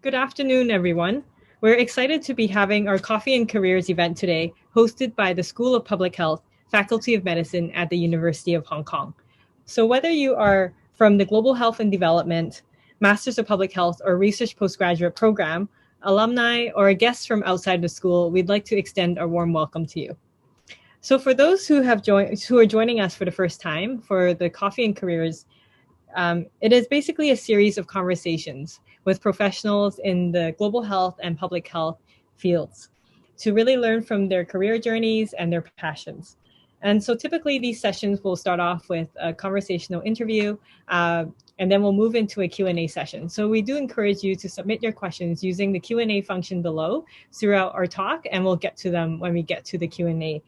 Good afternoon, everyone. We're excited to be having our Coffee and Careers event today, hosted by the School of Public Health, Faculty of Medicine at the University of Hong Kong. So whether you are from the Global Health and Development, Masters of Public Health, or Research Postgraduate Program, alumni, or a guest from outside the school, we'd like to extend a warm welcome to you. So for those who are joining us for the first time for the Coffee and Careers, it is basically a series of conversations with professionals in the global health and public health fields to really learn from their career journeys and their passions. And so typically these sessions will start off with a conversational interview, and then we'll move into a Q&A session. So we do encourage you to submit your questions using the Q&A function below throughout our talk, and we'll get to them when we get to the Q&A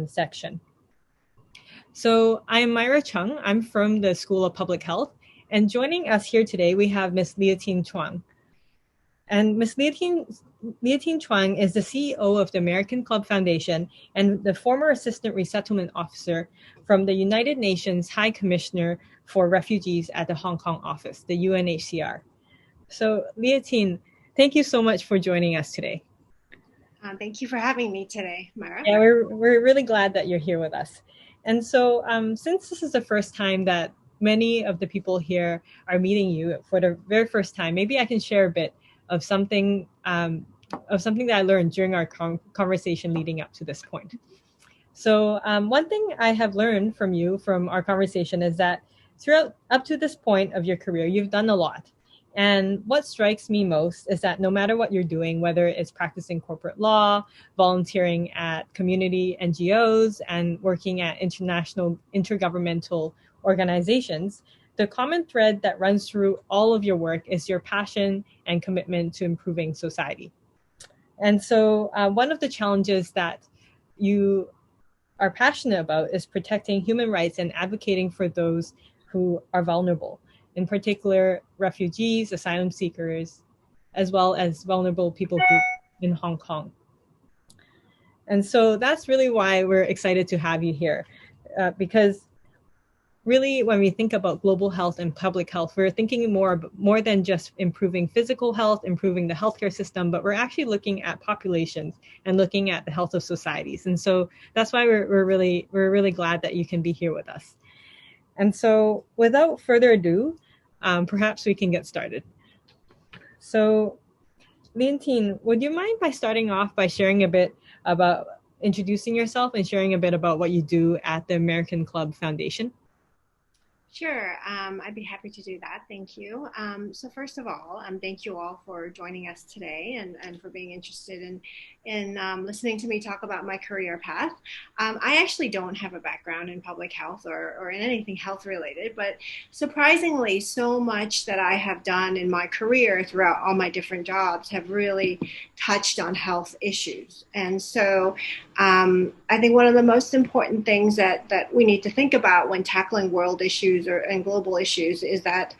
section. So I'm Myra Chung. I'm from the School of Public Health. And joining us here today, we have Ms. Leontine Chuang. And Ms. Leontine Chuang is the CEO of the American Club Foundation and the former Assistant Resettlement Officer from the United Nations High Commissioner for Refugees at the Hong Kong office, the UNHCR. So Leontine, thank you so much for joining us today. Thank you for having me today, Myra. Yeah, we're really glad that you're here with us. And so since this is the first time that many of the people here are meeting you for the very first time, maybe I can share a bit of something that I learned during our conversation leading up to this point. So one thing I have learned from you from our conversation is that throughout up to this point of your career, you've done a lot. And what strikes me most is that no matter what you're doing, whether it's practicing corporate law, volunteering at community NGOs, and working at international intergovernmental organizations, the common thread that runs through all of your work is your passion and commitment to improving society. And so one of the challenges that you are passionate about is protecting human rights and advocating for those who are vulnerable. In particular, refugees, asylum seekers, as well as vulnerable people groups in Hong Kong. And so that's really why we're excited to have you here, because really when we think about global health and public health, we're thinking more than just improving physical health, improving the healthcare system, but we're actually looking at populations and looking at the health of societies. And so that's why we're really glad that you can be here with us. And so without further ado, perhaps we can get started. So Leontine, would you mind by starting off by sharing a bit about introducing yourself and sharing a bit about what you do at the American Club Foundation? Sure, I'd be happy to do that. Thank you. So first of all, thank you all for joining us today and for being interested in listening to me talk about my career path. I actually don't have a background in public health or in anything health related, but surprisingly, so much that I have done in my career throughout all my different jobs have really touched on health issues. And so I think one of the most important things that we need to think about when tackling world issues and global issues is that,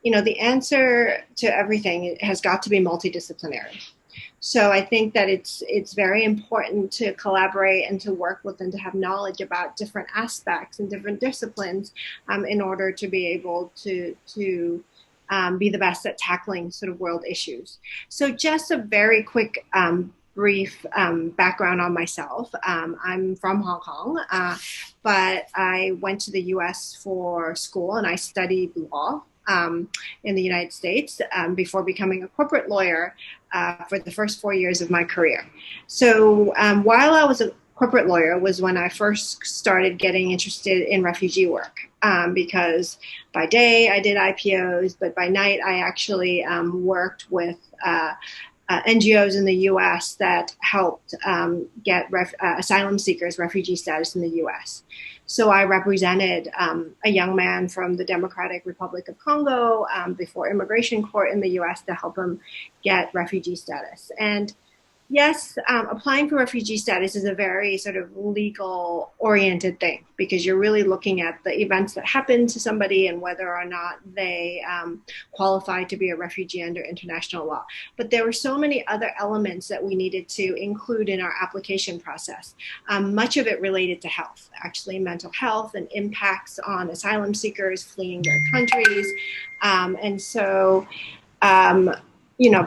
the answer to everything has got to be multidisciplinary. So I think that it's very important to collaborate and to work with and to have knowledge about different aspects and different disciplines in order to be able to be the best at tackling sort of world issues. So just a very quick brief background on myself. I'm from Hong Kong, but I went to the US for school and I studied law in the United States before becoming a corporate lawyer for the first 4 years of my career. So while I was a corporate lawyer was when I first started getting interested in refugee work, because by day I did IPOs, but by night I actually worked with NGOs in the U.S. that helped get asylum seekers refugee status in the U.S. So I represented a young man from the Democratic Republic of Congo before immigration court in the U.S. to help him get refugee status. And yes, applying for refugee status is a very sort of legal oriented thing because you're really looking at the events that happen to somebody and whether or not they qualify to be a refugee under international law. But there were so many other elements that we needed to include in our application process. Much of it related to health, actually mental health and impacts on asylum seekers fleeing their countries.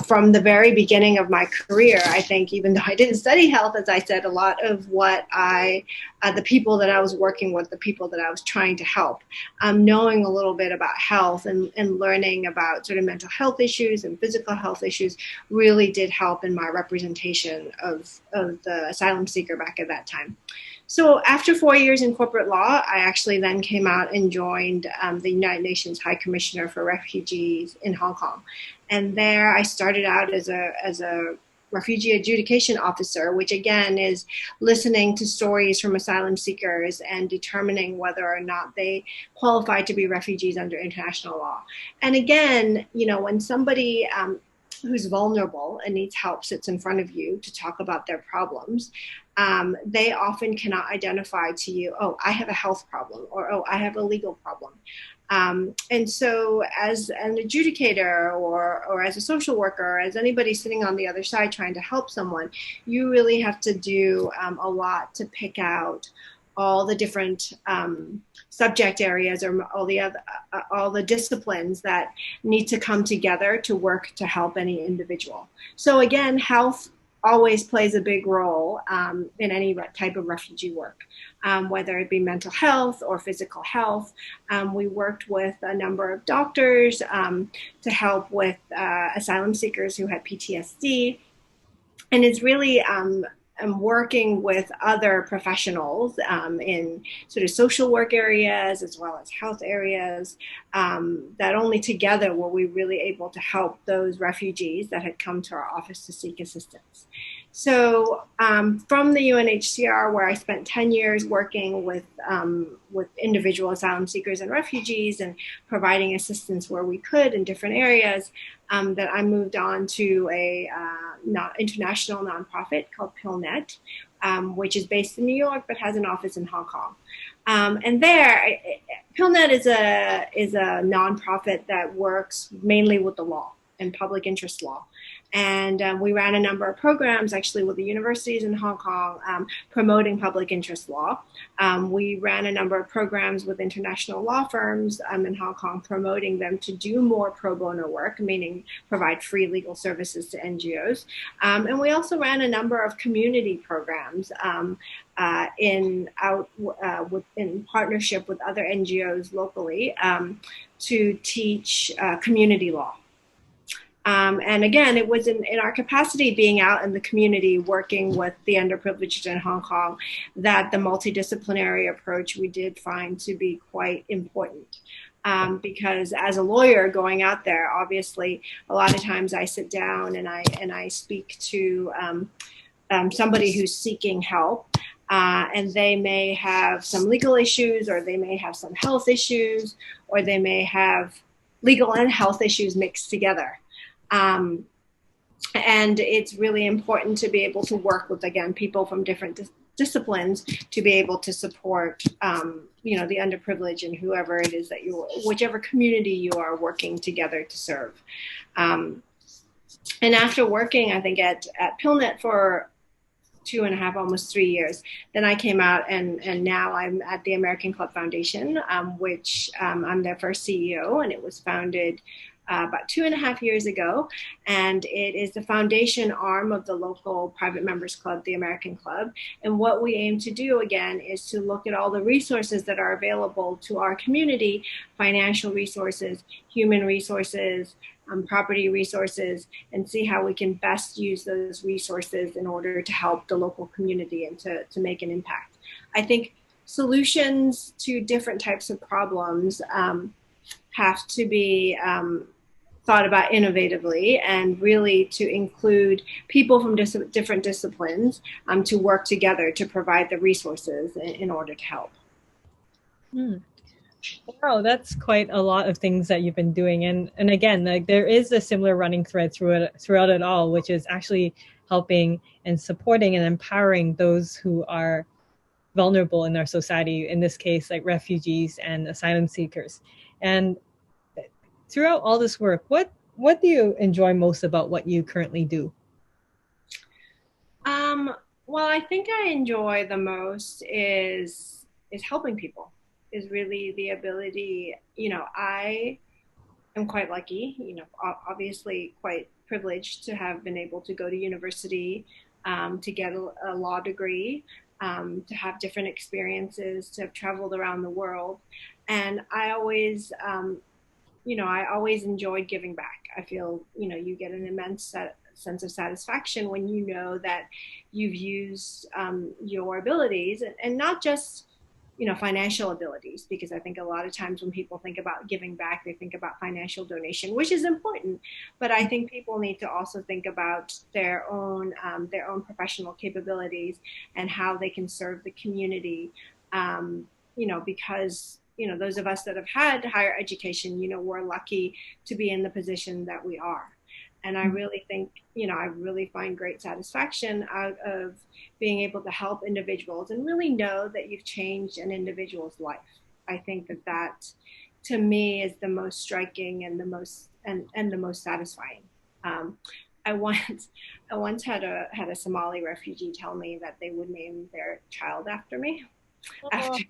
from the very beginning of my career, I think, even though I didn't study health, as I said, a lot of what the people that I was working with, the people that I was trying to help, knowing a little bit about health and learning about sort of mental health issues and physical health issues really did help in my representation of the asylum seeker back at that time. So after 4 years in corporate law, I actually then came out and joined the United Nations High Commissioner for Refugees in Hong Kong. And there I started out as a refugee adjudication officer, which again is listening to stories from asylum seekers and determining whether or not they qualify to be refugees under international law. And again, when somebody who's vulnerable and needs help sits in front of you to talk about their problems, they often cannot identify to you, oh, I have a health problem, or oh, I have a legal problem. And so as an adjudicator or as a social worker, or as anybody sitting on the other side trying to help someone, you really have to do a lot to pick out all the different subject areas or all the disciplines that need to come together to work to help any individual. So again, health always plays a big role in any type of refugee work, whether it be mental health or physical health. We worked with a number of doctors to help with asylum seekers who had PTSD. And it's really working with other professionals in sort of social work areas as well as health areas, that only together were we really able to help those refugees that had come to our office to seek assistance. So from the UNHCR, where I spent 10 years working with individual asylum seekers and refugees and providing assistance where we could in different areas, that I moved on to a international nonprofit called PILnet, which is based in New York but has an office in Hong Kong. And there, PILnet is a nonprofit that works mainly with the law and public interest law. And we ran a number of programs actually with the universities in Hong Kong promoting public interest law. We ran a number of programs with international law firms in Hong Kong promoting them to do more pro bono work, meaning provide free legal services to NGOs. And we also ran a number of community programs in partnership with other NGOs locally to teach community law. And again, it was in our capacity being out in the community working with the underprivileged in Hong Kong that the multidisciplinary approach we did find to be quite important. Because as a lawyer going out there, obviously, a lot of times I sit down and I speak to somebody who's seeking help. And they may have some legal issues, or they may have some health issues, or they may have legal and health issues mixed together. And it's really important to be able to work with, again, people from different disciplines to be able to support, the underprivileged and whoever it is that whichever community you are working together to serve. And after working, I think at PILnet for 2.5, almost 3 years, then I came out and now I'm at the American Club Foundation, which I'm their first CEO, and it was founded about 2.5 years ago. And it is the foundation arm of the local private members club, the American Club. And what we aim to do, again, is to look at all the resources that are available to our community, financial resources, human resources, property resources, and see how we can best use those resources in order to help the local community and to make an impact. I think solutions to different types of problems have to be thought about innovatively, and really to include people from different disciplines to work together to provide the resources in order to help. Wow, that's quite a lot of things that you've been doing, and again, like there is a similar running thread throughout it all, which is actually helping and supporting and empowering those who are vulnerable in our society. In this case, like refugees and asylum seekers. And throughout all this work, what do you enjoy most about what you currently do? Well, I think I enjoy the most is helping people. Is really the ability. I am quite lucky. Obviously quite privileged to have been able to go to university, to get a law degree, to have different experiences, to have traveled around the world. And I always, I always enjoyed giving back. I feel, you get an immense sense of satisfaction when you know that you've used your abilities, and not just financial abilities, because I think a lot of times when people think about giving back, they think about financial donation, which is important, but I think people need to also think about their own professional capabilities and how they can serve the community. Because those of us that have had higher education, we're lucky to be in the position that we are. And I really think, I really find great satisfaction out of being able to help individuals and really know that you've changed an individual's life. I think that to me is the most striking and the most satisfying. I once had a Somali refugee tell me that they would name their child after me after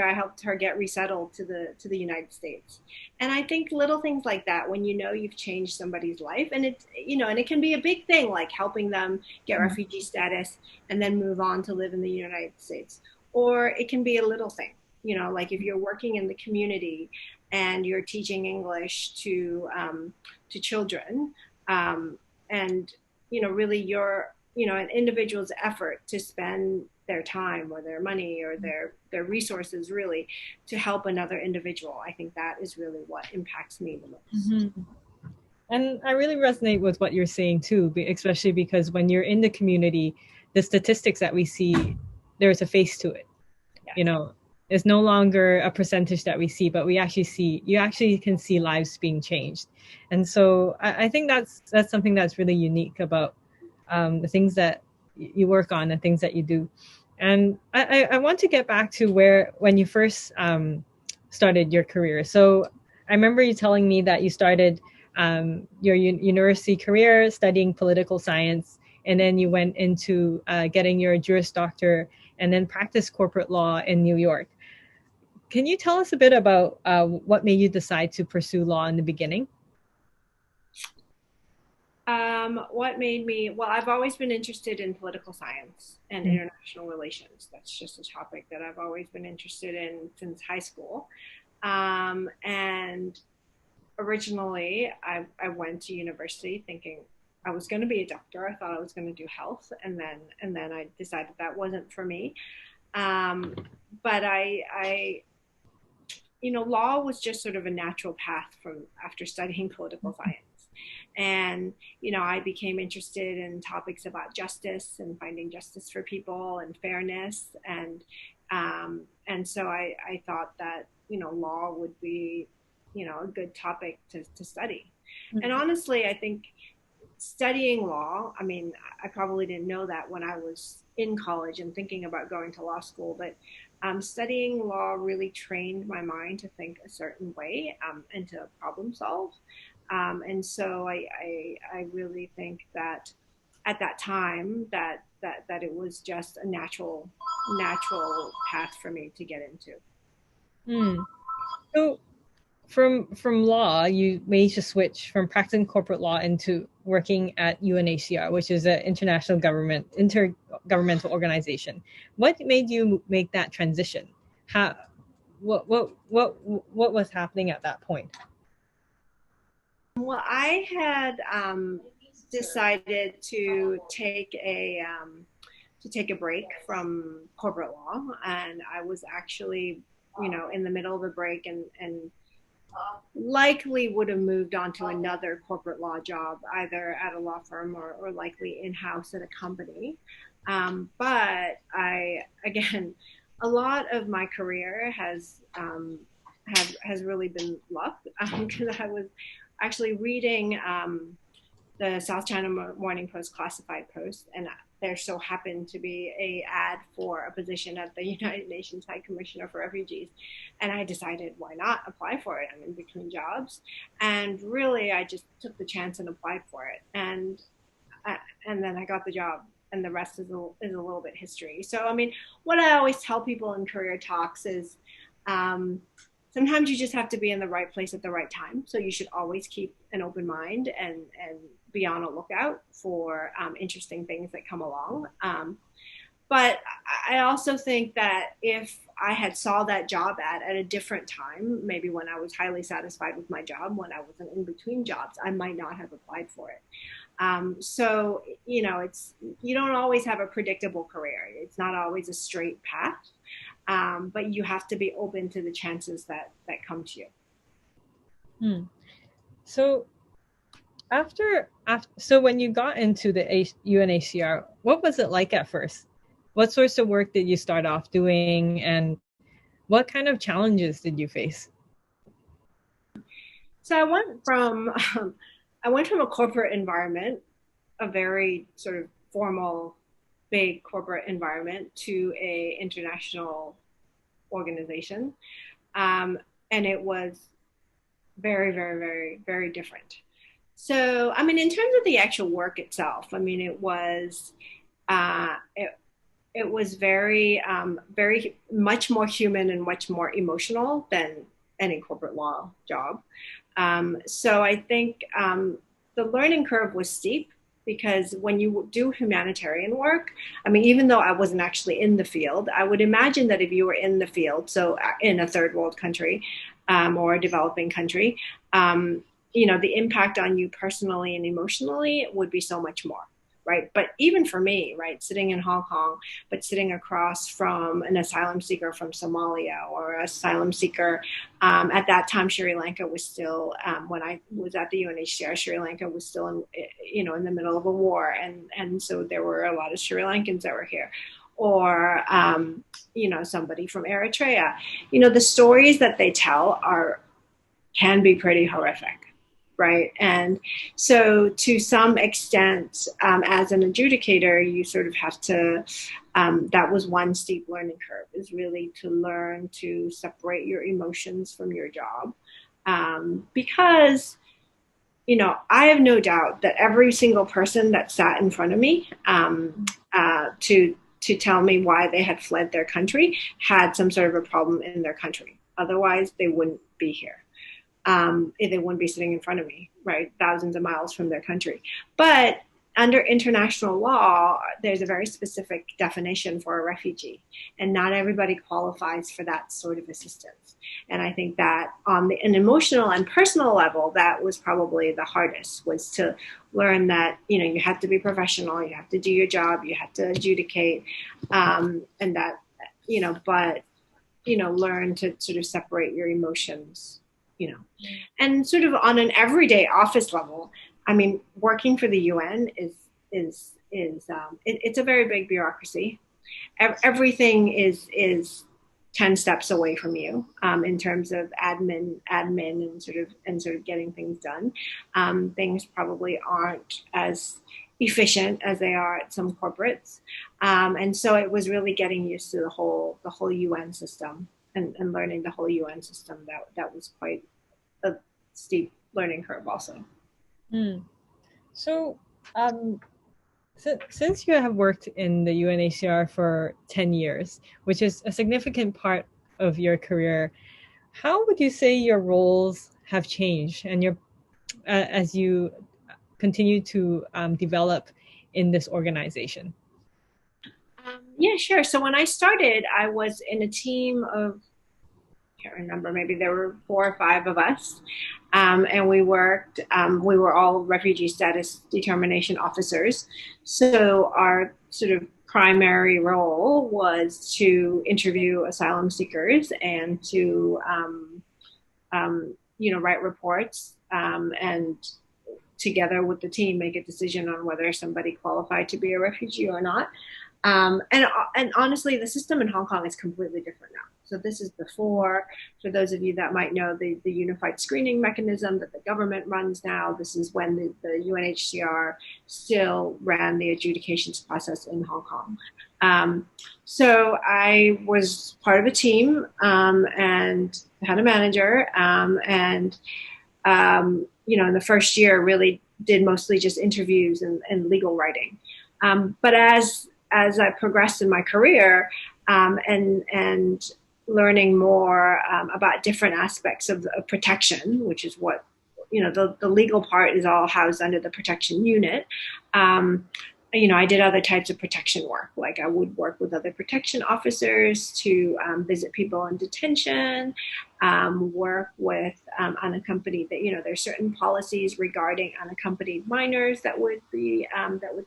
I helped her get resettled to the United States. And I think little things like that, when you've changed somebody's life, and and it can be a big thing, like helping them get refugee status and then move on to live in the United States, or it can be a little thing, like if you're working in the community and you're teaching English to children, and really your an individual's effort to spend their time or their money or their resources really to help another individual. I think that is really what impacts me the most. Mm-hmm. And I really resonate with what you're saying too, especially because when you're in the community, the statistics that we see, there's a face to it. Yes. It's no longer a percentage that we see, but you actually can see lives being changed. And so I think that's something that's really unique about the things that you work on, the things that you do. And I want to get back to when you first started your career. So I remember you telling me that you started your university career studying political science, and then you went into getting your Juris Doctor and then practiced corporate law in New York. Can you tell us a bit about what made you decide to pursue law in the beginning? What made me, well, I've always been interested in political science and international relations. That's just a topic that I've always been interested in since high school. And originally, I went to university thinking I was going to be a doctor. I thought I was going to do health, and then I decided that wasn't for me. But law was just sort of a natural path from after studying political science. And, I became interested in topics about justice and finding justice for people and fairness. And so I thought that, law would be, a good topic to study. Mm-hmm. And honestly, I think studying law, I mean, I probably didn't know that when I was in college and thinking about going to law school, but studying law really trained my mind to think a certain way and to problem solve. And so I really think that at that time that it was just a natural path for me to get into. So from law, you made a switch from practicing corporate law into working at UNHCR, which is an intergovernmental organization. What made you make that transition? What was happening at that point? Well, I had decided to take a break from corporate law, and I was actually, in the middle of a break, and likely would have moved on to another corporate law job, either at a law firm or likely in-house at a company. But again, a lot of my career has really been luck, because I was actually reading the South China Morning Post classified post, and there so happened to be a ad for a position at the United Nations High Commissioner for Refugees, and I decided, why not apply for it? I'm in between jobs, and really I just took the chance and applied for it, and then I got the job, and the rest is a little bit history. So I mean, what I always tell people in career talks is sometimes you just have to be in the right place at the right time. So you should always keep an open mind and be on a lookout for interesting things that come along. But I also think that if I had saw that job at a different time, maybe when I was highly satisfied with my job, when I wasn't in between jobs, I might not have applied for it. So, you don't always have a predictable career. It's not always a straight path, but you have to be open to the chances that come to you. Hmm. So so when you got into the UNHCR, what was it like at first? What sorts of work did you start off doing, and what kind of challenges did you face? So I went from a corporate environment, a very sort of formal, big corporate environment, to a international organization, and it was very, very, very, very different. So, I mean, in terms of the actual work itself, I mean, uh, it, it was very, very much more human and much more emotional than any corporate law job. So I think the learning curve was steep because when you do humanitarian work, I mean, even though I wasn't actually in the field, I would imagine that if you were in the field, so in a third world country or a developing country, the impact on you personally and emotionally would be so much more. Right. But even for me, right, sitting in Hong Kong, but sitting across from an asylum seeker from Somalia or an asylum seeker at that time, Sri Lanka was still, when I was at the UNHCR, Sri Lanka was still in the middle of a war. And so there were a lot of Sri Lankans that were here. Or, somebody from Eritrea. The stories that they tell can be pretty horrific. Right. And so to some extent, as an adjudicator, you sort of have to, that was one steep learning curve, is really to learn to separate your emotions from your job. Because, I have no doubt that every single person that sat in front of me to tell me why they had fled their country had some sort of a problem in their country. Otherwise, they wouldn't be here. If they wouldn't be sitting in front of me, right, thousands of miles from their country. But under international law, there's a very specific definition for a refugee, and not everybody qualifies for that sort of assistance. And I think that on an emotional and personal level, that was probably the hardest, was to learn that, you have to be professional, you have to do your job, you have to adjudicate, and that, but, learn to sort of separate your emotions. And sort of on an everyday office level, I mean, working for the UN it's a very big bureaucracy. Everything is 10 steps away from you in terms of admin and sort of getting things done. Things probably aren't as efficient as they are at some corporates. And so it was really getting used to the whole UN system. And learning the whole UN system, that was quite a steep learning curve also. So, since you have worked in the UNHCR for 10 years, which is a significant part of your career, how would you say your roles have changed and as you continue to develop in this organization? Yeah, sure. So when I started, I was in a team of, I can't remember, maybe there were 4 or 5 of us. And we were all refugee status determination officers. So our sort of primary role was to interview asylum seekers and to, write reports and together with the team make a decision on whether somebody qualified to be a refugee or not. And honestly, the system in Hong Kong is completely different now. So this is before, for those of you that might know, the unified screening mechanism that the government runs now. This is when the UNHCR still ran the adjudications process in Hong Kong. So I was part of a team and had a manager and in the first year really did mostly just interviews and legal writing. But as I progressed in my career and learning more about different aspects of protection, which is what, the legal part is all housed under the protection unit. I did other types of protection work. Like I would work with other protection officers to visit people in detention, work with unaccompanied. There's certain policies regarding unaccompanied minors that would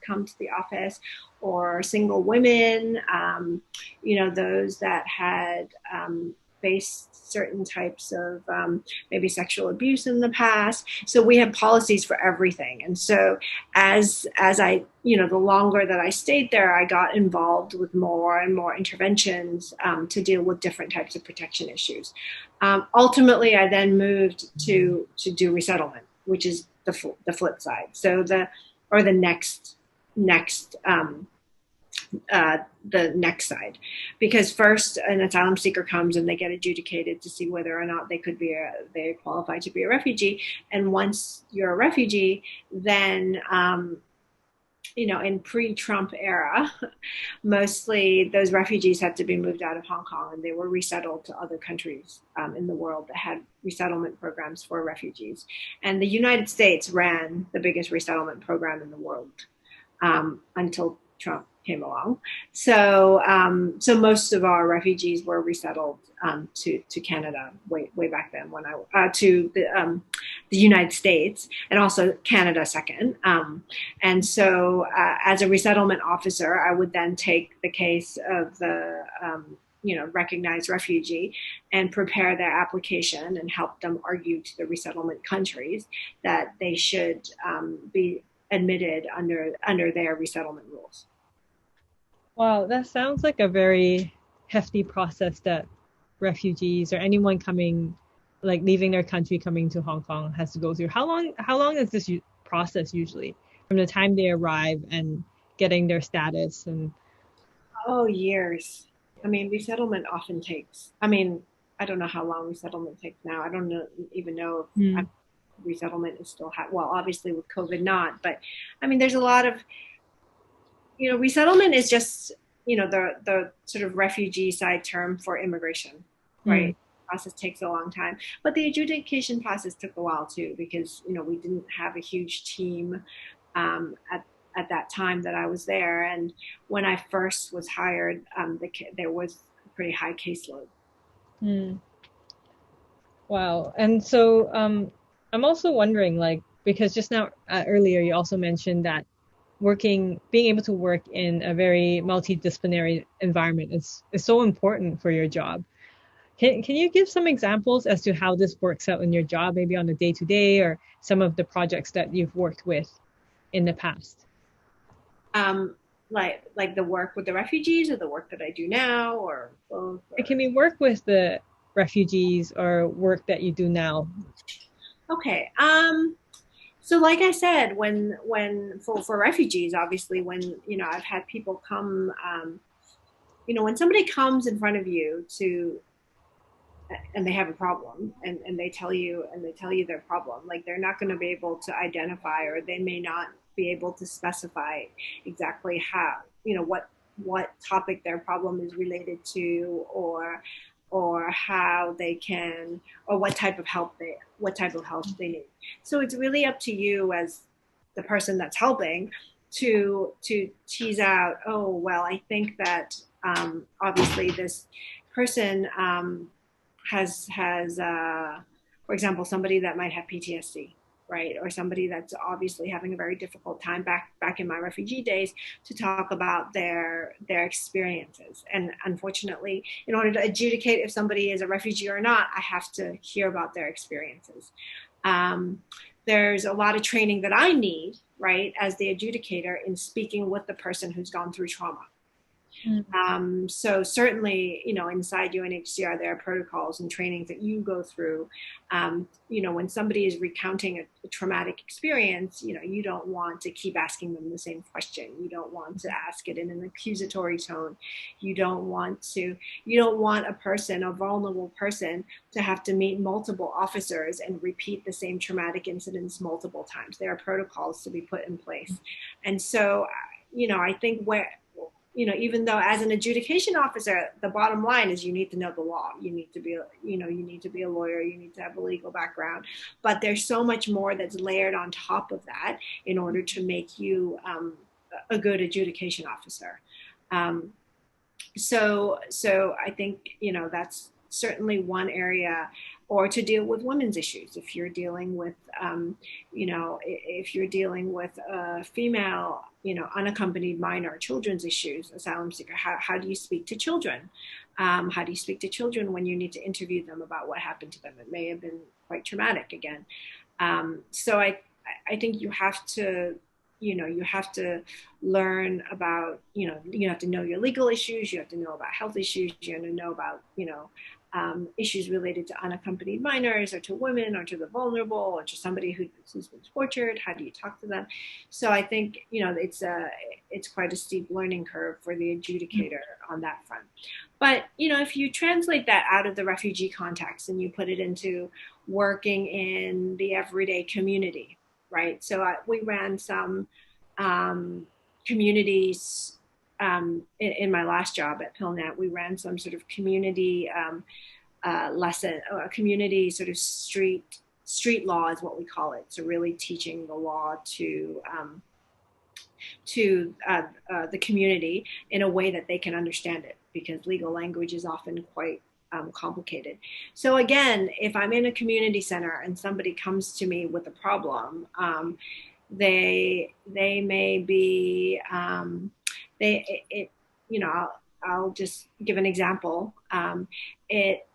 come to the office, or single women. Those that had faced certain types of maybe sexual abuse in the past. So we have policies for everything. And so as I, the longer that I stayed there, I got involved with more and more interventions to deal with different types of protection issues. Ultimately, I then moved to do resettlement, which is the flip side. So the next side, because first an asylum seeker comes and they get adjudicated to see whether or not they qualify to be a refugee. And once you're a refugee, then in pre-Trump era, mostly those refugees had to be moved out of Hong Kong, and they were resettled to other countries in the world that had resettlement programs for refugees. And the United States ran the biggest resettlement program in the world until Trump came along. So most of our refugees were resettled to Canada way back then, when to the United States, and also Canada second. And so as a resettlement officer, I would then take the case of the recognized refugee and prepare their application and help them argue to the resettlement countries that they should be admitted under their resettlement rules. Wow, that sounds like a very hefty process that refugees or anyone coming, like leaving their country, coming to Hong Kong, has to go through. How long is this process usually, from the time they arrive and getting their status? And Oh, years. I mean, resettlement often takes. I mean, I don't know how long resettlement takes now. I don't even know if resettlement is still well, obviously with COVID not, but I mean, there's a lot of, resettlement is just, the sort of refugee side term for immigration, right? Process takes a long time, but the adjudication process took a while too, because we didn't have a huge team at that time that I was there. And when I first was hired, there was a pretty high caseload. Wow. And so I'm also wondering, like, because just now earlier you also mentioned that being able to work in a very multidisciplinary environment is so important for your job. Can you give some examples as to how this works out in your job, maybe on a day-to-day, or some of the projects that you've worked with in the past? Like the work with the refugees, or the work that I do now, or both? It can be work with the refugees or work that you do now. Okay. So like I said, when for refugees, obviously, when I've had people come, when somebody comes in front of you and they have a problem, and they tell you their problem, like they're not going to be able to identify, or they may not be able to specify exactly how, what topic their problem is related to, or how they can, or what type of help they need. So it's really up to you as the person that's helping to tease out, oh, well, I think that obviously this person has for example, somebody that might have PTSD, right? Or somebody that's obviously having a very difficult time back in my refugee days, to talk about their experiences. And unfortunately, in order to adjudicate if somebody is a refugee or not, I have to hear about their experiences. There's a lot of training that I need, right, as the adjudicator, in speaking with the person who's gone through trauma. So certainly, inside UNHCR, there are protocols and trainings that you go through. When somebody is recounting a traumatic experience, you don't want to keep asking them the same question. You don't want to ask it in an accusatory tone. You don't want a vulnerable person, to have to meet multiple officers and repeat the same traumatic incidents multiple times. There are protocols to be put in place. And so, I think even though as an adjudication officer, the bottom line is you need to know the law. You need to be, you need to be a lawyer. You need to have a legal background. But there's so much more that's layered on top of that in order to make you a good adjudication officer. So I think, that's certainly one area, or to deal with women's issues. If you're dealing with, if you're dealing with a female, unaccompanied minor, children's issues, asylum seeker, how do you speak to children? How do you speak to children when you need to interview them about what happened to them? It may have been quite traumatic again. So I think you have to, you have to learn about, you have to know your legal issues, you have to know about health issues, you have to know about, issues related to unaccompanied minors, or to women, or to the vulnerable, or to somebody who's been tortured. How do you talk to them? So I think, it's quite a steep learning curve for the adjudicator on that front. But, if you translate that out of the refugee context and you put it into working in the everyday community, right? So we ran some communities in my last job at PILnet. We ran some sort of community lesson, a community sort of street law is what we call it. So really teaching the law to the community in a way that they can understand it, because legal language is often quite complicated. So again, if I'm in a community center and somebody comes to me with a problem, they may be I'll just give an example.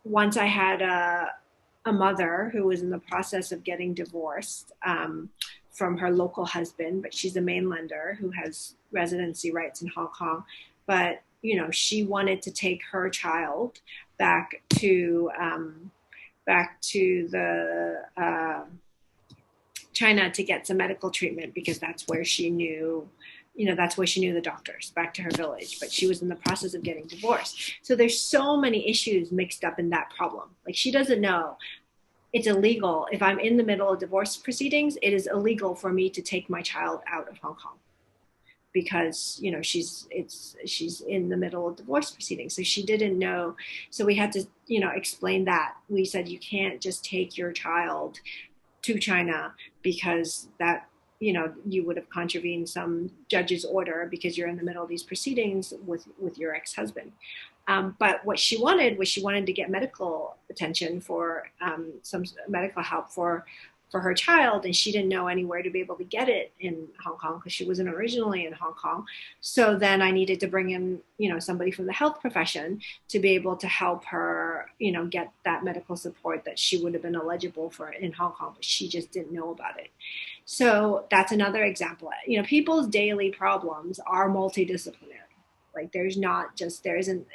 Once I had a mother who was in the process of getting divorced from her local husband, but she's a mainlander who has residency rights in Hong Kong. But she wanted to take her child back to the China to get some medical treatment, because that's where she knew the doctors, back to her village. But she was in the process of getting divorced. So there's so many issues mixed up in that problem. Like, she doesn't know it's illegal. If I'm in the middle of divorce proceedings, it is illegal for me to take my child out of Hong Kong, because she's in the middle of divorce proceedings. So she didn't know. So we had to explain that. We said, you can't just take your child to China, because that you would have contravened some judge's order, because you're in the middle of these proceedings with your ex-husband. But what she wanted to get medical attention for some medical help for her child, and she didn't know anywhere to be able to get it in Hong Kong, because she wasn't originally in Hong Kong. So then I needed to bring in somebody from the health profession to be able to help her get that medical support that she would have been eligible for in Hong Kong, but she just didn't know about it. So that's another example. People's daily problems are multidisciplinary. Like, there isn't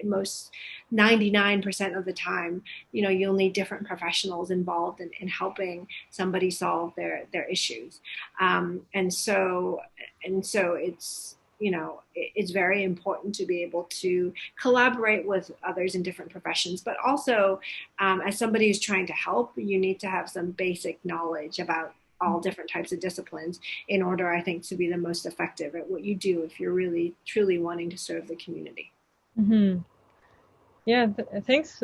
most 99% of the time, you'll need different professionals involved in helping somebody solve their issues. And so it's, it's very important to be able to collaborate with others in different professions, but also as somebody who's trying to help, you need to have some basic knowledge about all different types of disciplines in order, I think, to be the most effective at what you do if you're really, truly wanting to serve the community. Mm-hmm. Yeah, thanks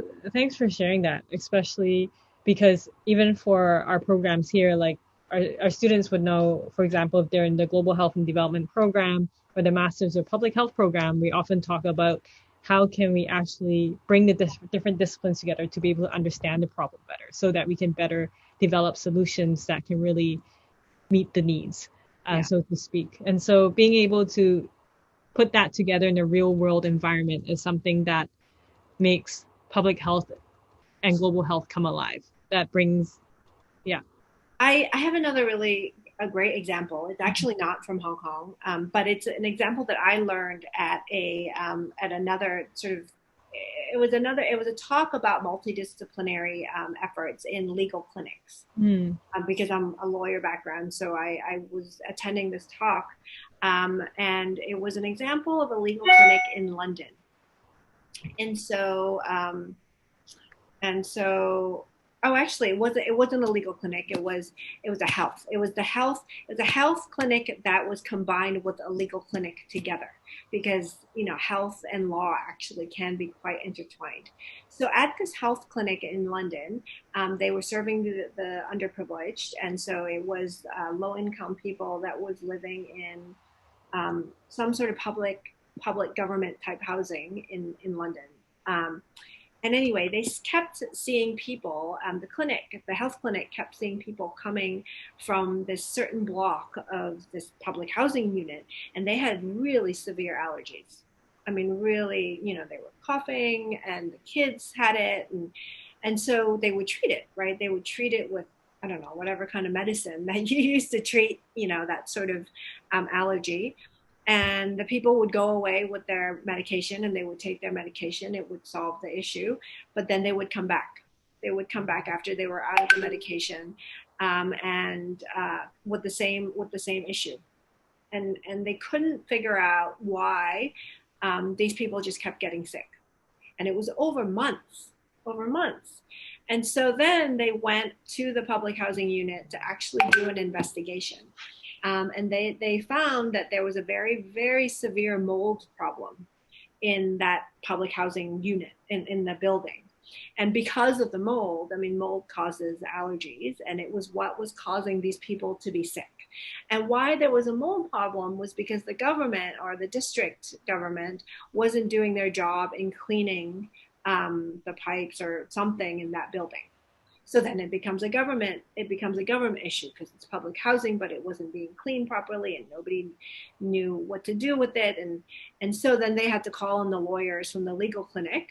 for sharing that, especially because even for our programs here, like our students would know, for example, if they're in the Global Health and Development program or the Masters of Public Health program, we often talk about how can we actually bring the different disciplines together to be able to understand the problem better, so that we can better develop solutions that can really meet the needs, so to speak. And so being able to put that together in a real world environment is something that makes public health and global health come alive. That brings, yeah. I have another a great example. It's actually not from Hong Kong, but it's an example that I learned at another sort of, it was a talk about multidisciplinary efforts in legal clinics. Because I'm a lawyer background, so I was attending this talk, and it was an example of a legal clinic in London. And so Oh, actually, it wasn't a legal clinic. It was a health. It was a health clinic that was combined with a legal clinic together, because health and law actually can be quite intertwined. So at this health clinic in London, they were serving the underprivileged, and so it was low income people that was living in some sort of public government type housing in London. Um, and anyway, they kept seeing people, the health clinic kept seeing people coming from this certain block of this public housing unit, and they had really severe allergies. I mean, really, they were coughing, and the kids had it, and so they would treat it, right? They would treat it with, I don't know, whatever kind of medicine that you used to treat, that sort of allergy. And the people would go away with their medication, and they would take their medication. It would solve the issue, but then they would come back. They would come back after they were out of the medication, and with the same issue. And they couldn't figure out why these people just kept getting sick, and it was over months. And so then they went to the public housing unit to actually do an investigation. And they found that there was a very, very severe mold problem in that public housing unit, in the building. And because of the mold, I mean, mold causes allergies, and it was what was causing these people to be sick. And why there was a mold problem was because the government, or the district government, wasn't doing their job in cleaning the pipes or something in that building. So then it becomes a government issue, because it's public housing, but it wasn't being cleaned properly, and nobody knew what to do with it. And so then they had to call in the lawyers from the legal clinic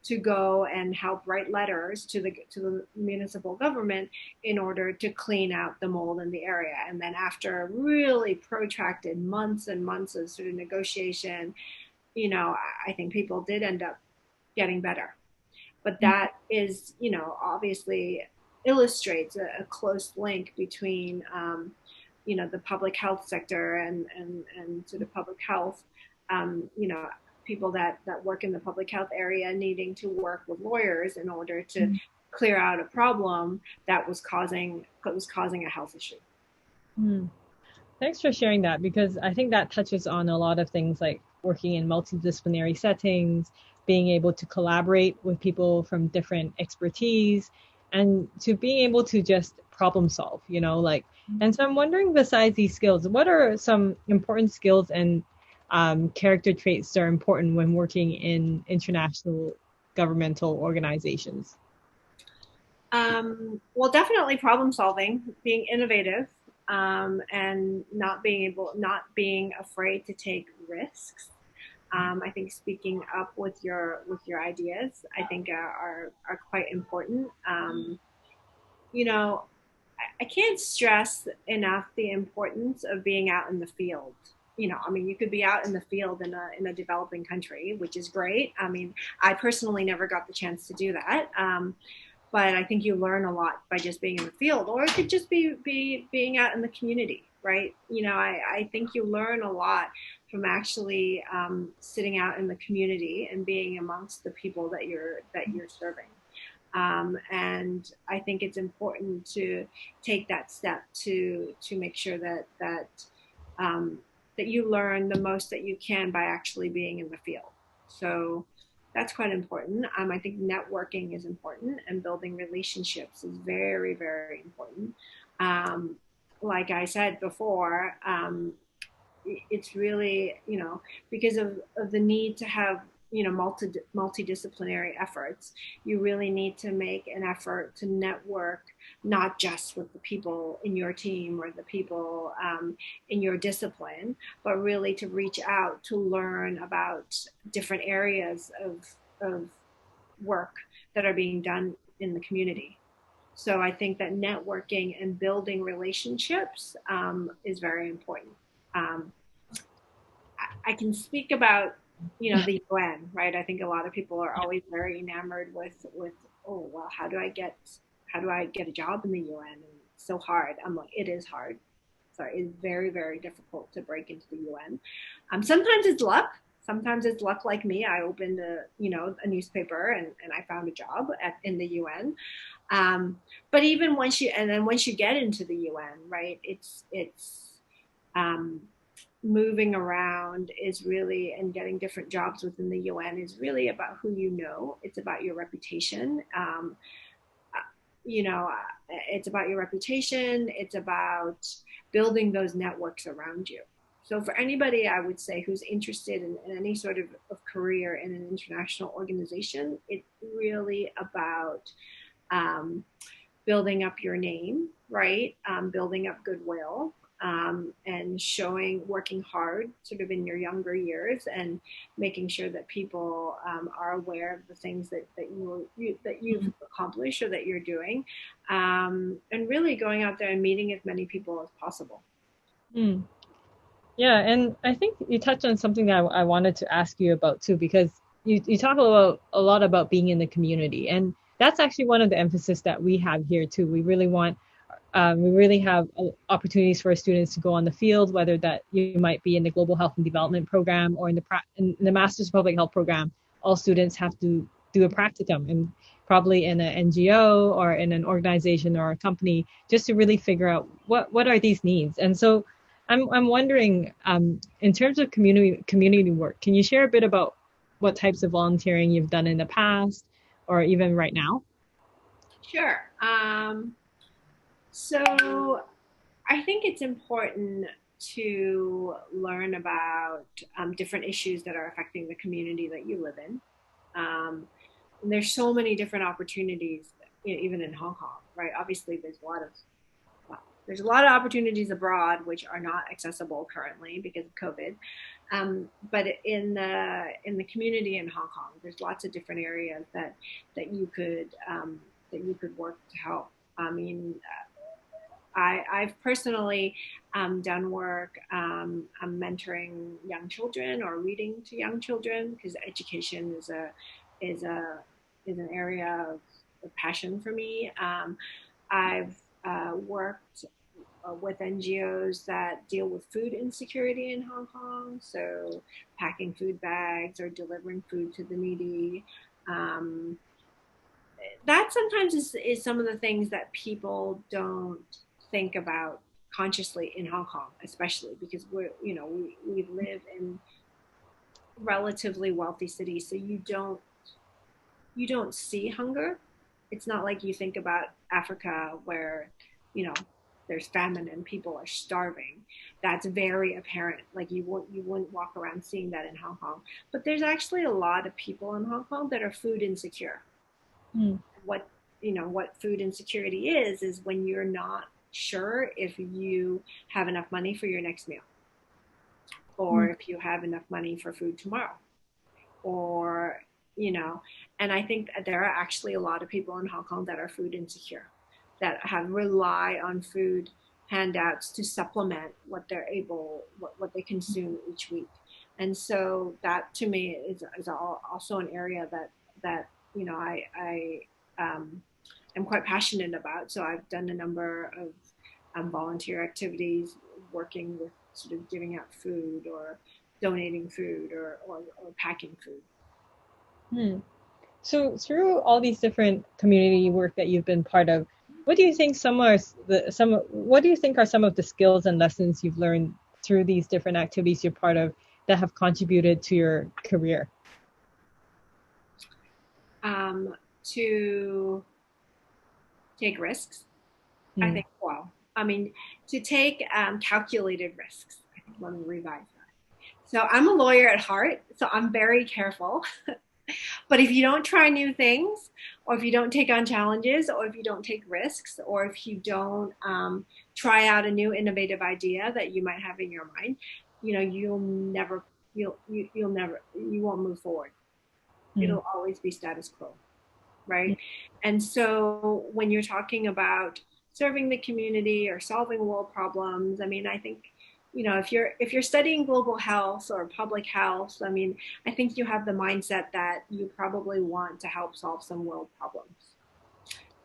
to go and help write letters to the municipal government in order to clean out the mold in the area. And then after really protracted months and months of sort of negotiation, I think people did end up getting better. But that is, obviously illustrates a close link between, the public health sector and sort of public health, people that work in the public health area needing to work with lawyers in order to clear out a problem that was causing a health issue. Mm. Thanks for sharing that, because I think that touches on a lot of things like working in multidisciplinary settings, being able to collaborate with people from different expertise, and to being able to just problem solve, and so I'm wondering, besides these skills, what are some important skills and character traits that are important when working in international governmental organizations? Well, definitely problem solving, being innovative, and not being afraid to take risks. I think speaking up with your ideas, I think are quite important. You know, I can't stress enough the importance of being out in the field. I mean, you could be out in the field in a developing country, which is great. I mean, I personally never got the chance to do that. But I think you learn a lot by just being in the field, or it could just be being out in the community, right? I think you learn a lot from actually sitting out in the community and being amongst the people that you're serving. And I think it's important to take that step to make sure that you learn the most that you can by actually being in the field. So that's quite important. I think networking is important, and building relationships is very, very important. Um, like I said before, it's really, because of the need to have, multidisciplinary efforts, you really need to make an effort to network, not just with the people in your team or the people in your discipline, but really to reach out to learn about different areas of work that are being done in the community. So I think that networking and building relationships is very important. Um, I can speak about, the UN, right? I think a lot of people are always very enamored with, oh well, how do I get a job in the UN? And it's so hard. I'm like, it is hard. So it's very, very difficult to break into the UN. Sometimes it's luck. Sometimes it's luck like me. I opened a newspaper and I found a job in the UN. But even once you get into the UN, right, um, moving around is really, and getting different jobs within the UN is really about who you know. It's about your reputation. You know, it's about your reputation. It's about building those networks around you. So for anybody, I would say, who's interested in any sort of career in an international organization, it's really about um, building up your name, right? Building up goodwill, and working hard sort of in your younger years, and making sure that people are aware of the things that you've accomplished or that you're doing, and really going out there and meeting as many people as possible. Mm. Yeah, and I think you touched on something that I wanted to ask you about too, because you talk a lot about being in the community, and that's actually one of the emphasis that we have here too. We really have opportunities for our students to go on the field, whether that you might be in the Global Health and Development program or in the Master's of Public Health program. All students have to do a practicum, and probably in an NGO or in an organization or a company, just to really figure out what are these needs. And so I'm wondering, in terms of community work, can you share a bit about what types of volunteering you've done in the past or even right now? Sure. So I think it's important to learn about different issues that are affecting the community that you live in. And there's so many different opportunities, even in Hong Kong, right? Obviously, there's a lot of opportunities abroad which are not accessible currently because of COVID. But in the community in Hong Kong, there's lots of different areas that you could that you could work to help. I mean, I've personally done work mentoring young children or reading to young children, because education is a is an area of passion for me. I've worked with NGOs that deal with food insecurity in Hong Kong, so packing food bags or delivering food to the needy. Um, that sometimes is some of the things that people don't think about consciously in Hong Kong, especially because we live in relatively wealthy cities, so you don't see hunger. It's not like you think about Africa where, you know, there's famine and people are starving. That's very apparent. Like you wouldn't walk around seeing that in Hong Kong. But there's actually a lot of people in Hong Kong that are food insecure. Mm. What what food insecurity is when you're not sure if you have enough money for your next meal, or Mm. if you have enough money for food tomorrow, or you know and I think there are actually a lot of people in Hong Kong that are food insecure, that have rely on food handouts to supplement what they consume each week. And so that to me is also an area that I am quite passionate about. So I've done a number of volunteer activities, working with sort of giving out food or donating food or packing food. Mm. So through all these different community work that you've been part of, what do you think what do you think are some of the skills and lessons you've learned through these different activities you're part of that have contributed to your career? To take risks, I Mm. think, well, I mean, to take calculated risks. I think, let me revise that. So I'm a lawyer at heart, so I'm very careful. But if you don't try new things, or if you don't take on challenges, or if you don't take risks, or if you don't try out a new innovative idea that you might have in your mind, you won't move forward. Mm. It'll always be status quo, right? And so when you're talking about serving the community or solving world problems, I mean, I think, if you're studying global health or public health, I mean, I think you have the mindset that you probably want to help solve some world problems.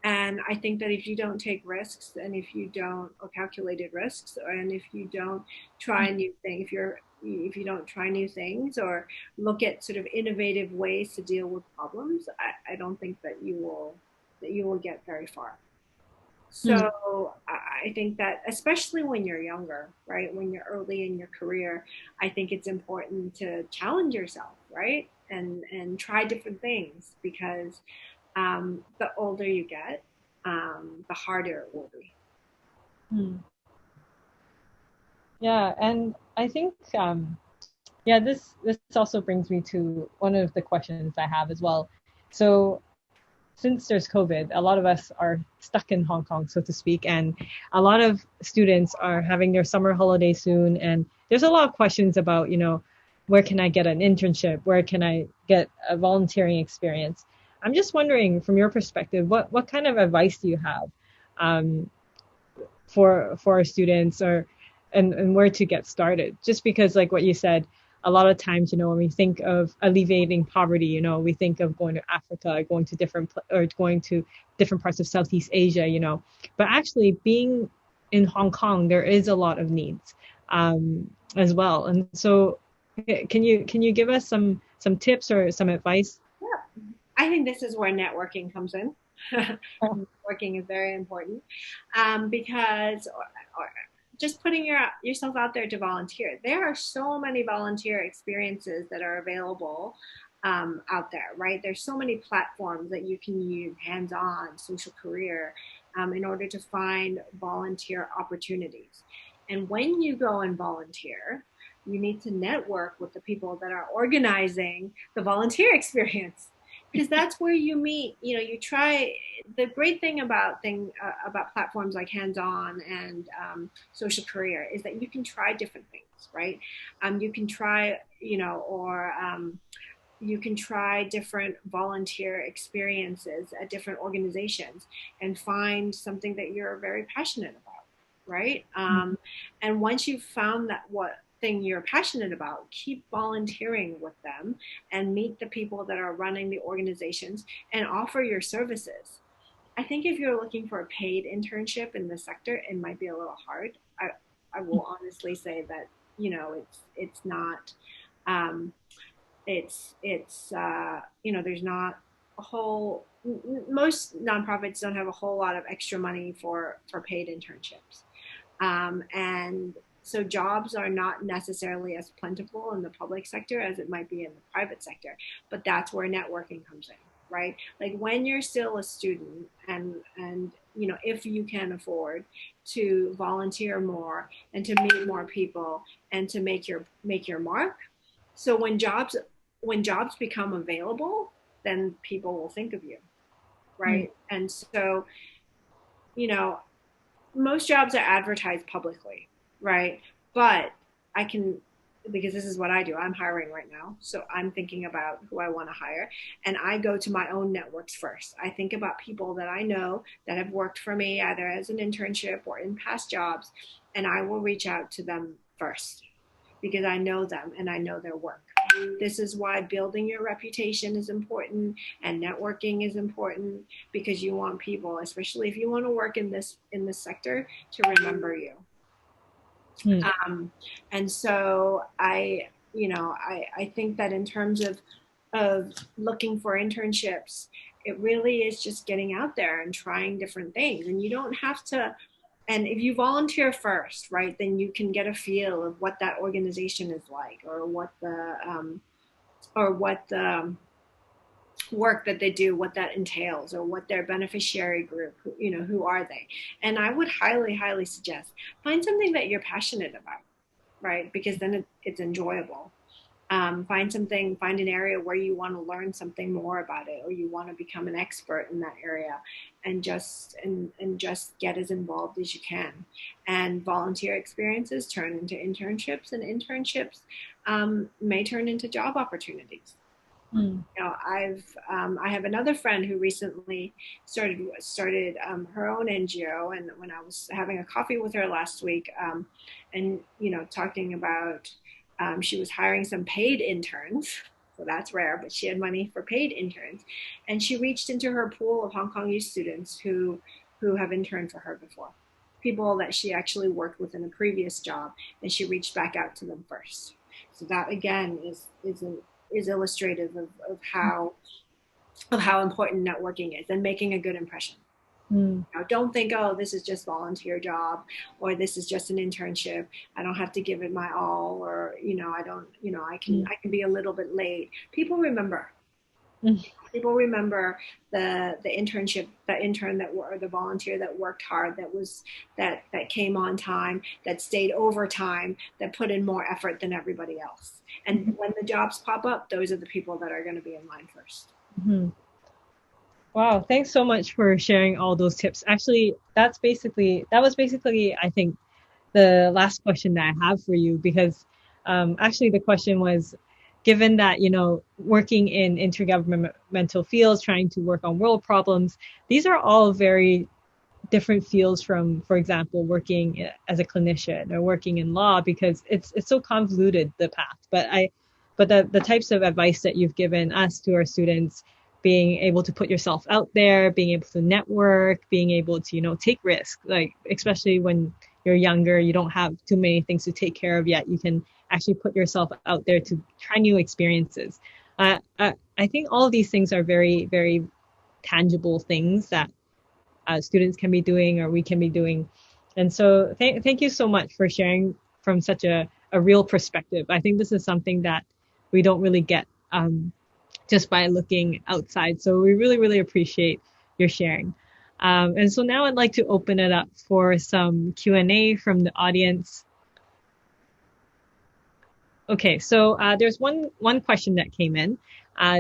And I think that if you don't take risks, and if you don't, or calculated risks, and if you don't try a new thing, if you're if you don't try new things or look at sort of innovative ways to deal with problems, I don't think that you will get very far. Mm. So I think that especially when you're younger, right, when you're early in your career, I think it's important to challenge yourself, right, and try different things because the older you get, the harder it will be. Mm. Yeah, and I think yeah, this also brings me to one of the questions I have as well. So since there's COVID, a lot of us are stuck in Hong Kong, so to speak, and a lot of students are having their summer holiday soon, and there's a lot of questions about, where can I get an internship? Where can I get a volunteering experience? I'm just wondering, from your perspective, what kind of advice do you have um, for our students, or and where to get started? Just because, like what you said, a lot of times, when we think of alleviating poverty, we think of going to Africa, going to or going to different parts of Southeast Asia, but actually being in Hong Kong, there is a lot of needs as well. And so can you give us some tips or some advice? Yeah. I think this is where networking comes in. Networking is very important because or just putting yourself out there to volunteer. There are so many volunteer experiences that are available out there, right? There's so many platforms that you can use, hands-on, social career, in order to find volunteer opportunities. And when you go and volunteer, you need to network with the people that are organizing the volunteer experience because that's where you meet. You try. The great thing about platforms like Hands On and Social Career is that you can try different things, right? You can try, or you can try different volunteer experiences at different organizations and find something that you're very passionate about, right? And once you've found that what thing you're passionate about, keep volunteering with them and meet the people that are running the organizations and offer your services. I think if you're looking for a paid internship in the sector, it might be a little hard. I will honestly say that, it's not, um, there's not a whole, most nonprofits don't have a whole lot of extra money for paid internships. And so jobs are not necessarily as plentiful in the public sector as it might be in the private sector, but that's where networking comes in, right? Like when you're still a student and if you can afford to volunteer more and to meet more people and to make your mark. So when jobs become available, then people will think of you, Mm. right? And so, you know, most jobs are advertised publicly, right? But I can, because this is what I do, I'm hiring right now. So I'm thinking about who I want to hire. And I go to my own networks first. I think about people that I know that have worked for me either as an internship or in past jobs. And I will reach out to them first because I know them and I know their work. This is why building your reputation is important and networking is important because you want people, especially if you want to work in this sector, to remember you. Mm. Um, and so I think that in terms of looking for internships, it really is just getting out there and trying different things. And you don't have to, and if you volunteer first, right, then you can get a feel of what that organization is like or what the work that they do, what that entails, or what their beneficiary group, who are they. And I would highly, highly suggest find something that you're passionate about, right? Because then it's enjoyable. Find an area where you want to learn something more about it, or you want to become an expert in that area, and just get as involved as you can. And volunteer experiences turn into internships, and internships may turn into job opportunities. Mm. I have another friend who recently started her own NGO, and when I was having a coffee with her last week, and talking about she was hiring some paid interns, so that's rare, but she had money for paid interns, and she reached into her pool of Hong Kong youth students who have interned for her before, people that she actually worked with in a previous job, and she reached back out to them first. So that again is illustrative of how important networking is and making a good impression. Mm. Now, don't think, oh, this is just volunteer job or this is just an internship. I don't have to give it my all, or I don't, Mm. I can be a little bit late. People remember. Mm. People remember the internship, the intern that or the volunteer that worked hard, that came on time, that stayed overtime, that put in more effort than everybody else. And when the jobs pop up, those are the people that are going to be in line first. Mhm. Wow, thanks so much for sharing all those tips. Actually, that was basically, I think, the last question that I have for you, because actually the question was, given that, working in intergovernmental fields, trying to work on world problems, these are all very different fields from, for example, working as a clinician or working in law, because it's so convoluted, the path. But the types of advice that you've given us to our students, being able to put yourself out there, being able to network, being able to, take risks, like especially when you're younger, you don't have too many things to take care of yet. You can actually put yourself out there to try new experiences. I think all of these things are very, very tangible things that students can be doing or we can be doing. And so thank you so much for sharing from such a real perspective. I think this is something that we don't really get just by looking outside. So we really, really appreciate your sharing. And so now I'd like to open it up for some Q&A from the audience. Okay, so there's one question that came in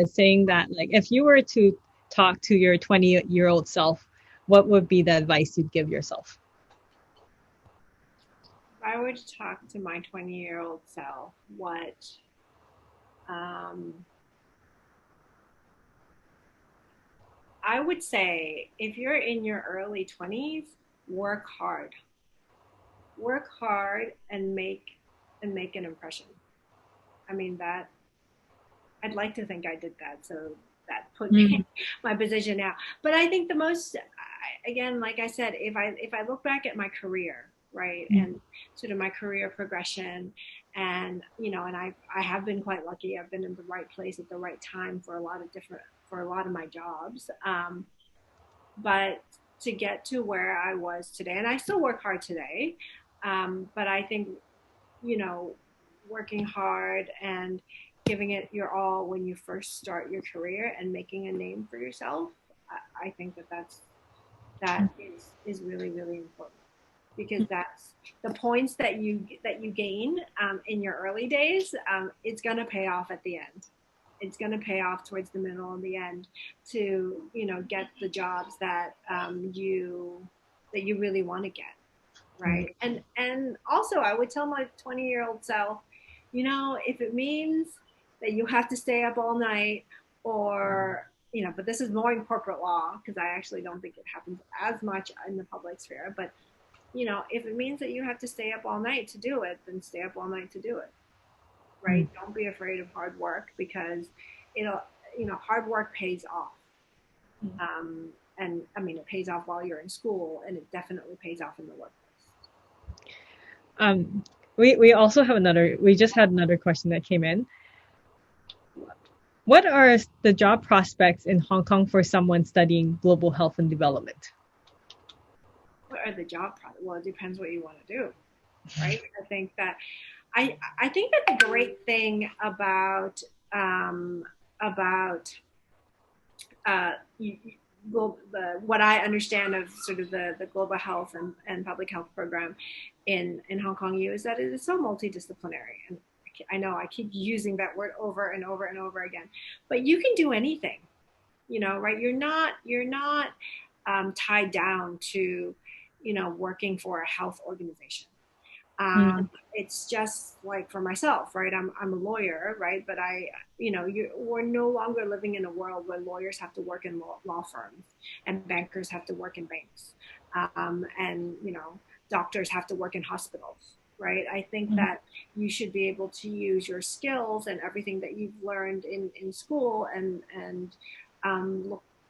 saying that, like, if you were to talk to your 20-year-old self, what would be the advice you'd give yourself? If I were to talk to my 20-year-old self, what um, I would say, if you're in your early 20s, work hard. Work hard and make an impression. I mean that I'd like to think I did that, so that put me in Mm, my position now. But I think the most, again, like I said, if I look back at my career, right, mm, and sort of my career progression, and and I have been quite lucky. I've been in the right place at the right time for a lot of my jobs. But to get to where I was today, and I still work hard today, but I think you know, working hard and giving it your all when you first start your career and making a name for yourself, I think that is really really important because that's the points that you gain in your early days. It's going to pay off at the end. It's going to pay off towards the middle and the end to get the jobs that you really want to get, mm, right? And also I would tell my 20-year-old self, if it means that you have to stay up all night or but this is more in corporate law because I actually don't think it happens as much in the public sphere, but if it means that you have to stay up all night to do it, then stay up all night to do it, mm, right? Don't be afraid of hard work because it'll hard work pays off. mm. And I mean, it pays off while you're in school, and it definitely pays off in the workplace. Um, we also have we just had another question that came in. What are the job prospects in Hong Kong for someone studying global health and development? What are the job products? Well, it depends what you want to do, right? I think that the great thing about what I understand of sort of the global health and public health program in Hong Kong U is that it is so multidisciplinary. And I know I keep using that word over and over and over again, but you can do anything, right? You're not tied down to, working for a health organization. Mm, It's just like for myself, right? I'm a lawyer, right? But we're no longer living in a world where lawyers have to work in law firms and bankers have to work in banks, and doctors have to work in hospitals, right? I think mm, that you should be able to use your skills and everything that you've learned in school and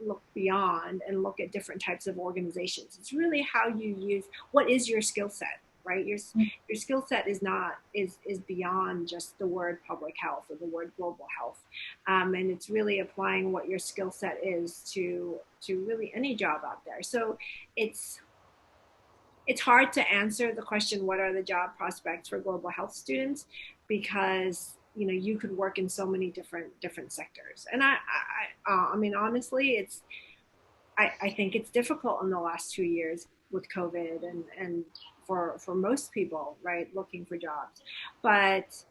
look beyond and look at different types of organizations. It's really how you use what is your skill set, right? Your skill set is beyond just the word public health or the word global health, and it's really applying what your skill set is to really any job out there. So it's hard to answer the question, what are the job prospects for global health students, because you could work in so many different sectors. And I mean, honestly, I think it's difficult in the last 2 years with COVID and for most people, right, looking for jobs. But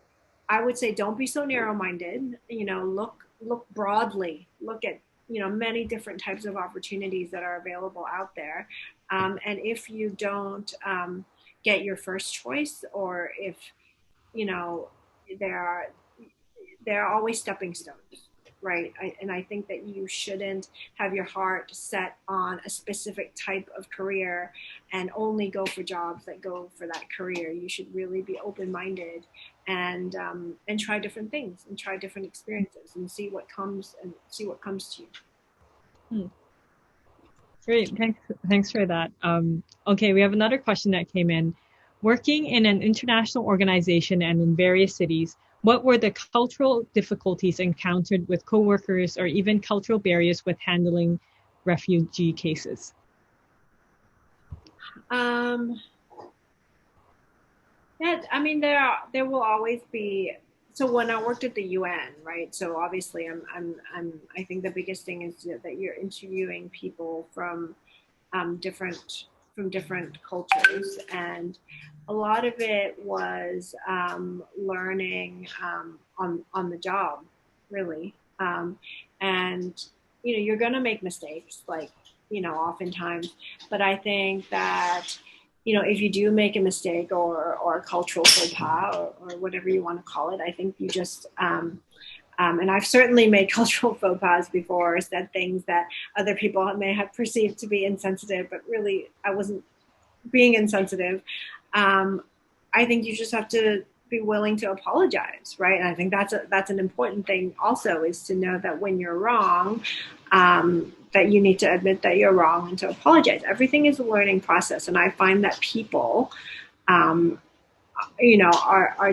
I would say don't be so narrow-minded. Look broadly. Look at many different types of opportunities that are available out there. And if you don't get your first choice, or if you know there are always stepping stones, right? And I think that you shouldn't have your heart set on a specific type of career and only go for jobs that go for that career. You should really be open-minded and try different things and try different experiences and see what comes to you. Great, thanks for that. Okay, we have another question that came in. Working in an international organization and in various cities, what were the cultural difficulties encountered with coworkers, or even cultural barriers with handling refugee cases? I mean, there will always be. So when I worked at the UN, right? So obviously, I think the biggest thing is that you're interviewing people from different cultures, and a lot of it was learning on the job, really. And you're gonna make mistakes, like oftentimes, but I think that if you do make a mistake or a cultural faux pas, or whatever you want to call it, I think you just and I've certainly made cultural faux pas before, said things that other people may have perceived to be insensitive, but really I wasn't being insensitive. I think you just have to be willing to apologize, right? And I think that's an important thing also, is to know that when you're wrong, that you need to admit that you're wrong and to apologize. Everything is a learning process, and I find that people, are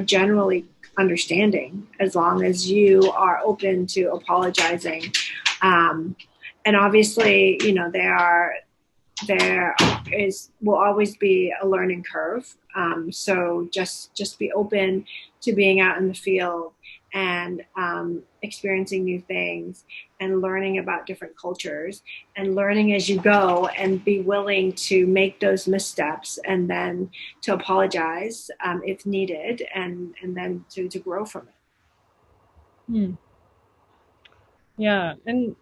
generally understanding as long as you are open to apologizing. And obviously, there will always be a learning curve. So just be open to being out in the field and experiencing new things and learning about different cultures and learning as you go, and be willing to make those missteps and then to apologize if needed, and then to grow from it. Yeah, and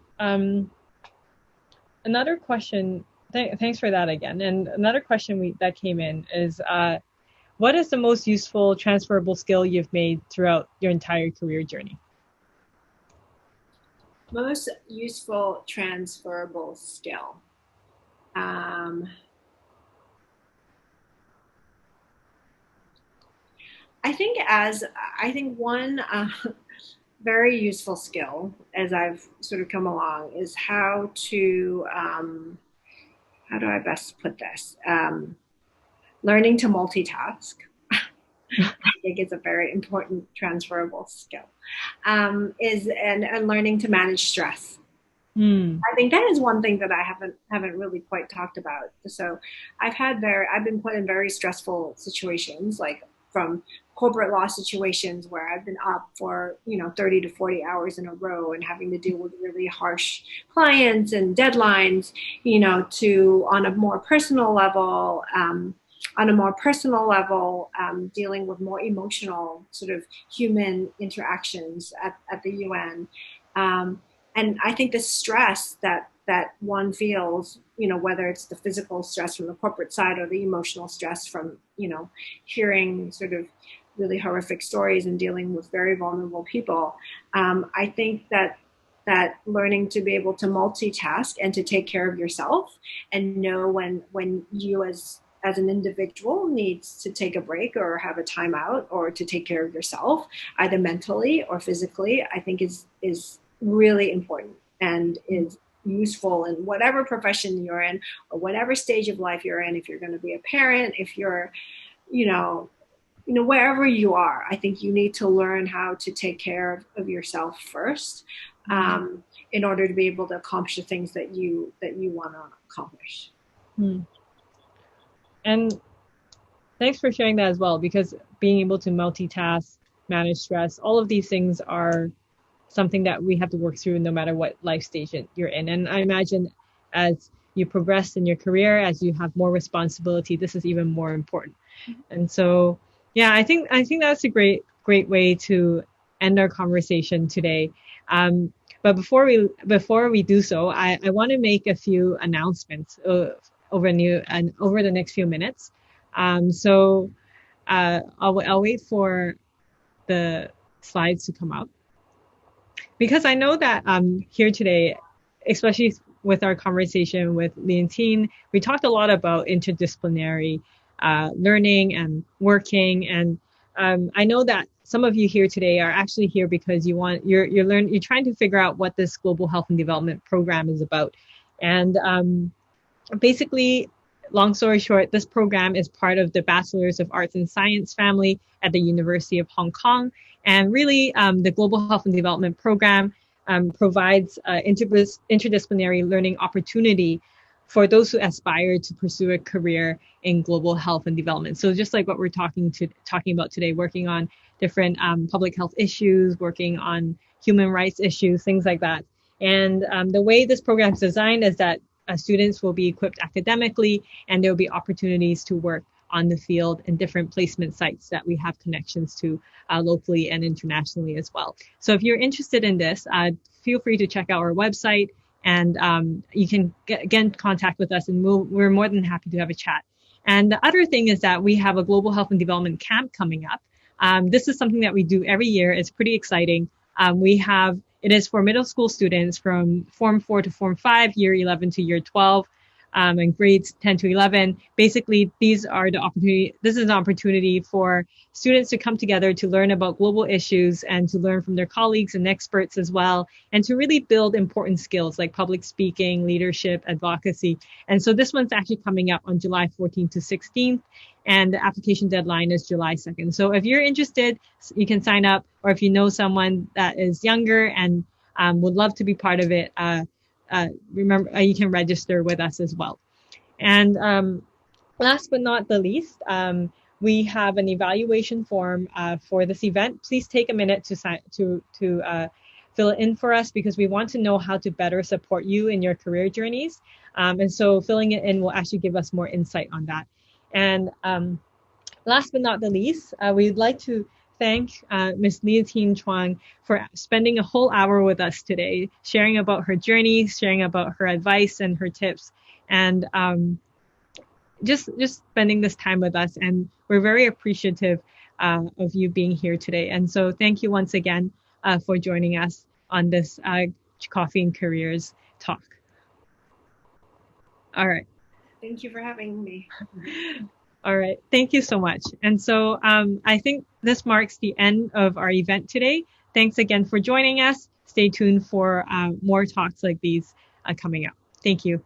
another question, thanks for that again. And another question that came in is, what is the most useful transferable skill you've made throughout your entire career journey? Most useful transferable skill. I think one very useful skill as I've sort of come along is how do I best put this? Learning to multitask. I think it's a very important transferable skill. Is and learning to manage stress. I think that is one thing that I haven't really quite talked about. So I've been put in very stressful situations, like from corporate law situations where I've been up for 30 to 40 hours in a row and having to deal with really harsh clients and deadlines, to on a more personal level. Dealing with more emotional sort of human interactions at the UN. And I think the stress that one feels, whether it's the physical stress from the corporate side or the emotional stress from, hearing sort of really horrific stories and dealing with very vulnerable people. I think that learning to be able to multitask and to take care of yourself and know when you as an individual needs to take a break or have a timeout or to take care of yourself, either mentally or physically, I think is really important and is useful in whatever profession you're in or whatever stage of life you're in. If you're going to be a parent, if you're you know, wherever you are, I think you need to learn how to take care of yourself first, in order to be able to accomplish the things that you want to accomplish. Hmm. And thanks for sharing that as well, because being able to multitask, manage stress, all of these things are something that we have to work through no matter what life stage you're in. And I imagine as you progress in your career, as you have more responsibility, this is even more important. And so, yeah, I think that's a great way to end our conversation today. But before we do so, I want to make a few announcements over the next few minutes. I'll wait for the slides to come up, because I know that here today, especially with our conversation with Leontine, we talked a lot about interdisciplinary learning and working. And I know that some of you here today are actually here because you're trying to figure out what this global health and development program is about. And basically, long story short, this program is part of the Bachelor's of Arts and Science family at the University of Hong Kong. And really, the Global Health and Development Program provides interdisciplinary learning opportunity for those who aspire to pursue a career in global health and development. So just like what we're talking about today, working on different public health issues, working on human rights issues, things like that. And the way this program is designed is that students will be equipped academically, and there will be opportunities to work on the field in different placement sites that we have connections to locally and internationally as well. So if you're interested in this, feel free to check out our website, and you can get in contact with us, and we're more than happy to have a chat. And the other thing is that we have a Global Health and Development Camp coming up. This is something that we do every year. It's pretty exciting. It is for middle school students from Form 4 to Form 5, Year 11 to Year 12, and grades 10 to 11. Basically, this is an opportunity for students to come together to learn about global issues and to learn from their colleagues and experts as well, and to really build important skills like public speaking, leadership, advocacy. And so this one's actually coming up on July 14th to 16th. And the application deadline is July 2nd. So if you're interested, you can sign up, or if you know someone that is younger and would love to be part of it, remember, you can register with us as well. And last but not the least, we have an evaluation form for this event. Please take a minute to fill it in for us, because we want to know how to better support you in your career journeys. And so filling it in will actually give us more insight on that. And last but not the least, we'd like to thank Ms. Leontine Chuang for spending a whole hour with us today, sharing about her journey, sharing about her advice and her tips, and just spending this time with us. And we're very appreciative of you being here today. And so thank you once again for joining us on this Coffee and Careers talk. All right. Thank you for having me. All right. Thank you so much. And so I think this marks the end of our event today. Thanks again for joining us. Stay tuned for more talks like these coming up. Thank you.